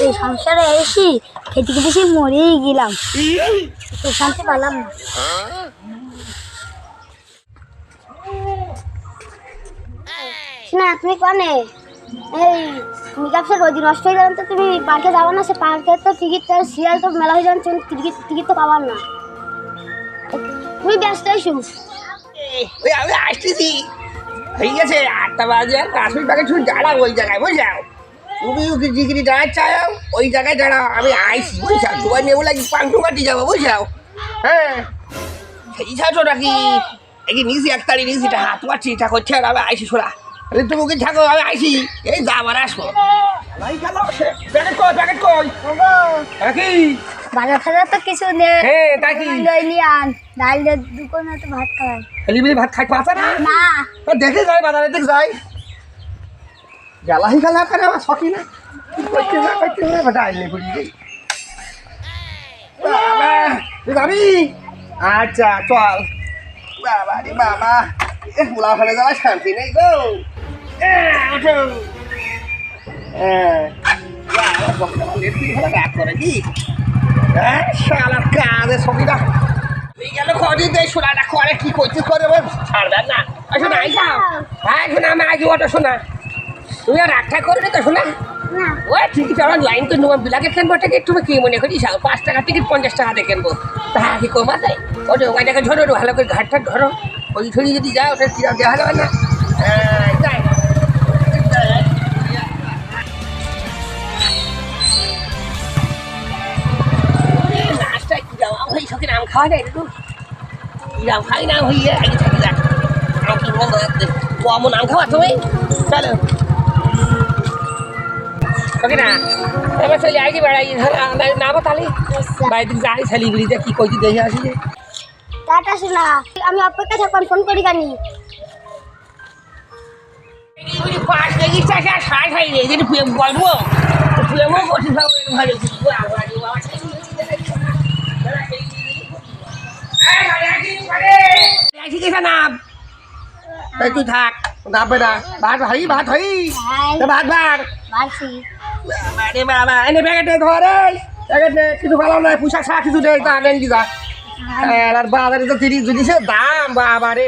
এই সংসারে এসি খেতে খেতে সে মরেই গেলাম, শান্তি পেলাম না। না তুমি কনে এই মেকআপসে রোজ নষ্ট হয়ে যাবেন তো তুমি পার্কে যাবো না? সে পার্কে তো টিকিট সিরিয়াল তো মেলা হয়ে যাবেন, টিকিট তো পাবার না। তুমি ব্যস্ত এসো। ওই আমি আসতেছি, হয়ে গেছে 8টা বাজে, আর 5 মিনিট আগে শুধু দাঁড়াও ওই জায়গায়, বুঝাও তুমি ডিগ্রি দাঁড়ায় চাও ওই জায়গায় দাঁড়াও, আমি আইসি বুঝাও, তোমার নেবো লাগি পাংটু কাটি যাবো বুঝাও। হ্যাঁ সেই ছাড়ছো নাকি এই নিয়েছি 1 তারিখ নিয়েছি, হাত মারছি তা করছে, আর আমি আইসি শোনা তুমি ওকে থাকো, আমি আইসি এই যাবার আসবো। প্যাকেট কই কি বাজার ফাজার তো কিছু নেই, হ্যাঁ তাই কি লইলি আন ডাল দোকানে তো ভাত খাওয়াই এলিবিলি ভাত খাই পাতা না না, দেখে যাই বাজারে দেখ যাই গেলাহি গেলা করে আমার শখই না করতে না বেটা আইলে ঘুরি যাবি। আচ্ছা চল। বাবা রে বাবা, পোলা ফেলে যাওয়া শান্তি নেই গো। করে কি শালার কাজে ছবিটা গেল কদিন দেয় শোনাটা করে কি করছিস করে ছাড়বেন না। শোনা আই যাও, হ্যাঁ শোনা আমি আগে ওটা শোনা তুমি আর রাগটা করবে তো শোনা। ওই টিকিট আমার লাইন করে নেবো বিলাকে কিনবো টিকিট, তুমি কি মনে করিস 5 টাকা টিকিট 50 টাকা দিয়ে কিনবো, তা কি কমা দেয়? ওটা ওইটাকে ধরো ভালো করে ঘাটটা ধরো, ওই ছড়ি যদি যাও ওটা কিরম দেওয়া যাবে না। যাই লাস্টটায় কি যাওয়া ওই সকিন আম খাওয়া যায় একটু আম খাই না হইয়ে আগে থাকি যাক আম কি বন্ধ ও আমন আম খাওয়া তুমি চলো সকিনা এবার চলে আইছি বেড়াই নামো তাহলে বাইরে যাই ছেলিগুলিতে কি কইছি দেখে আসি টাটা শোনা, আমি অপেক্ষা থাকবেন, ফোন করি কানি। পাঁচ কেজি টাকা ষাট হয় রে যদি বলবো প্রেমও করছি ভালো নাম তুই থাক নামবে না ভাত হই ভাত হই ভাত ভাত বাড়ি বাবা এনে প্যাকেটে ধরে প্যাকেটে কিছু ভালো নয় পোশাক শাক কিছু দেয় তা আনেন কি যা আর বাজারে তো 30 জিনিসের দাম বাবা রে।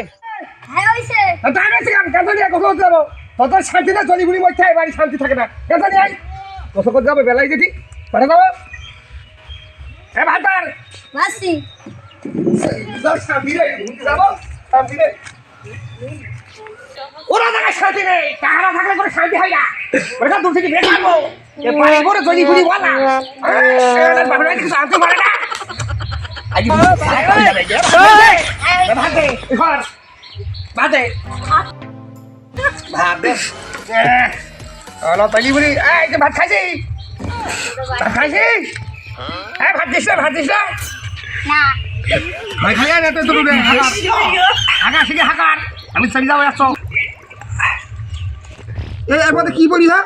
হ্যাঁ হইছে তাই আছে আমি কেন নিয়ে কথা বলতে যাবো তত শান্তি না চলি বুড়ি মধ্যে বাড়ি শান্তি থাকে না কেন নিয়ে আই কত করতে যাবো বেলায় যেটি পাঠা যাবো এ ভাত বার মাসি শান্তি রে যাবো শান্তি রে ওরা জায়গায় শান্তি নেই, টাকা থাকলে করে শান্তি হয় না, ওরা দূর থেকে বের করবো বাড়ি করে চলি বুড়ি বলা বাপের কিছু আনতে পারে না ভাতে ঘর ভাতে ভাতে তলি বুড়ি এই ভাত খাইছি ভাত খাইছি হ্যাঁ ভাত দিস না ভাত দিস না ভাই খাই না তো তুমি হাঁকা শিখে হাঁকার আমি চলে যাবো আসছো এর মধ্যে কি বলি না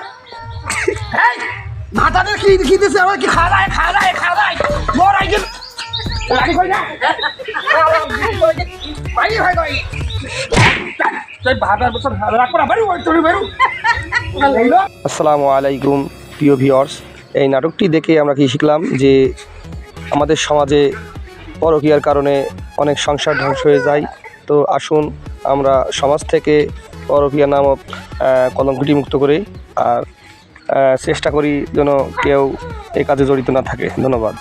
ভাতাতে কি কি দিছে আমার কি খাওয়া দায় মোর আই গেল রাখি কই না ভাই ভাই ভাই তুই ভাতার বছর রাখ পড়া বাড়ি ওই তোর বেরু। আসসালামু আলাইকুম প্রিয় ভিউয়ার্স, এই নাটকটি দেখে আমরা কি শিখলাম যে আমাদের সমাজে পরকীয়ার কারণে অনেক সংসার ধ্বংস হয়ে যায়। তো আসুন আমরা সমাজ থেকে পরকীয়া নামক কলঙ্কটি মুক্ত করে আর চেষ্টা করি যেন কেউ এই কাজে জড়িত না থাকে। ধন্যবাদ।